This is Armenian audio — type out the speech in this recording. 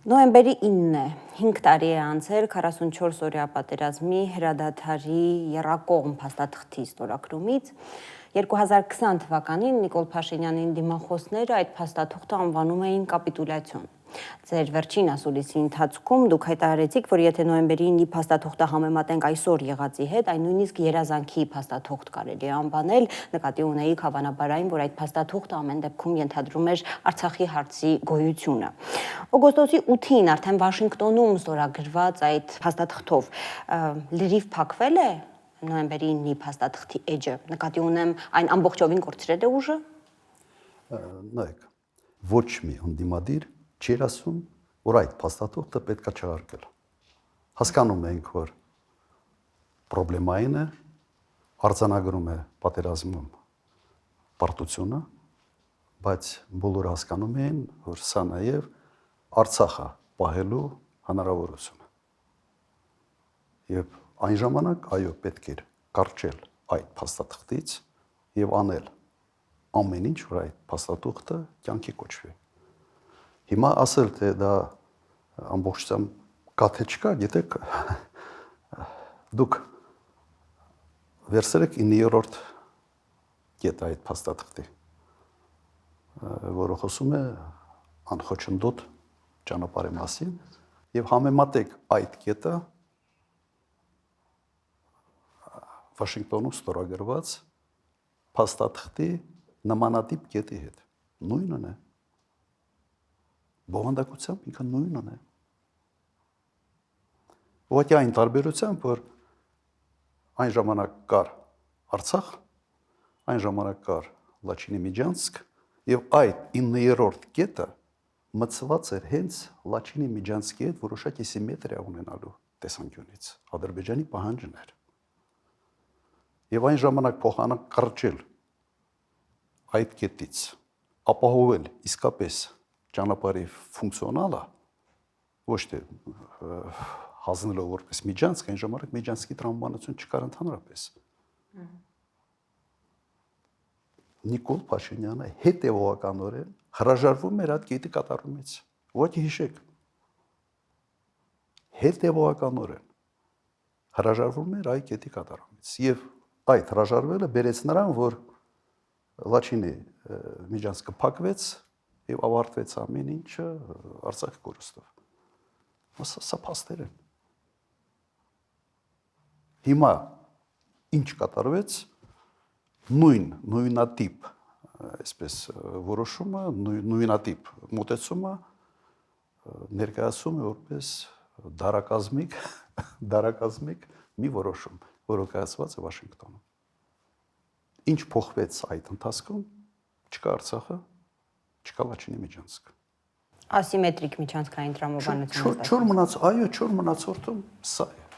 Նոյեմբերի 9-ն է, 5 տարի է անցել 44 օրյա պատերազմի հրադադարի եռակողմ փաստաթղթի ստորագրումից։ 2020 թվականին Նիկոլ Փաշինյանին դիմախոսները այդ փաստաթուղթը անվանում էին կապիտուլյացիոն։ Ձեր վերջին ասուլիսի ընթացքում դուք հայտարարեցիք, որ եթե նոյեմբերի 9-ի փաստաթուղթը համեմատենք այսօր եղածի հետ, այն նույնիսկ երազանքի փաստաթուղթ կարելի է անվանել, նկատի ունեիք հավանաբար այն, որ այդ փաստաթուղթը ամեն դեպքում ենթադրում էր Արցախի հարցի գոյությունը։ Օգոստոսի 8-ին արդեն Վաշինգտոնում ստորագրված այդ փաստաթղթով լրիվ փակվել է նոյեմբերի 9-ի փաստաթղթի էջը, նկատի ունեմ այն ամբողջովին կորցրել է ուժը։ Նայեք, ոչ մի ընդդիմադիր չէր ասում, որ այդ փաստաթուղթը պետք է չհարգել։ Հասկանում ենք, որ պրոբլեմային է, արձանագրում է պատերազմում պարտությունը, բայց բոլորը հասկանում էին, որ սա նաև Արցախը պահելու հնարավորություն է։ Եվ այն ժամանակ այո պետք էր կարճել այդ փաստաթղթից եւ անել ամեն ինչ, որ այդ փաստաթուղթը կյանքի կոչվի։ Հիմա ասել, թե դա ամբողջությամբ կա թե չկա, գիտեք, դուք վերցրեք 9-րդ կետը այդ փաստաթղթի, որը խոսում է անխոչնդոտ ճանապարհի մասին եւ համեմատեք այդ կետը Վաշինգտոնում ստորագրված փաստաթղթի նմանատիպ կետի հետ։ Նույնն է։ Բովանդակությամբ ինքը նույնն է։ Ուղղակի այն տարբերությամբ, որ այն ժամանակ կար Արցախ, այն ժամանակ կար Լաչինի Միջանցք եւ այդ 9-րդ կետը մցված էր հենց Լաչինի Միջանցքի հետ որոշակի սիմետրիա ունենալու տեսանկյունից։ Ադրբեջանի պահանջն էր։ Եվ այն ժամանակ փոխանակ կրճել այդ կետից, ապահովել իսկապես ճանապարհի ֆունկցիոնալը, ոչ թե հանձնելով որպես Միջանցք, այն ժամանակ Միջանցքի տրամաբանություն չկար ընդհանրապես։ Նիկոլ Փաշինյանը հետևողականորեն հրաժարվում էր այդ կետի կատարումից։ Ուղղակի հիշեք։ Հետևողականորեն հրաժարվում էր այդ կետի կատարումից։ Եվ այդ հրաժարվելը բերեց նրան, որ Լաչինի Միջանցքը փակվեց եւ ավարտվեց ամեն ինչը Արցախի կորստով։ Սա փաստեր են։ Հիմա ինչ կատարվեց, նույնատիպ, այսպես որոշումը, նույնատիպ մոտեցումը ներկայացում է որպես դարակազմիկ մի որոշում, որը կայացված է Վաշինգտոնում։ Ինչ փոխվեց այդ ընթացքում, չկա Արցախը, չկա Լաչինի Միջանցքը։ Ասիմետրիկ միջանցքային տրամաբանությունը։ Չոր մնաց, այո, չոր մնացորդում սա է։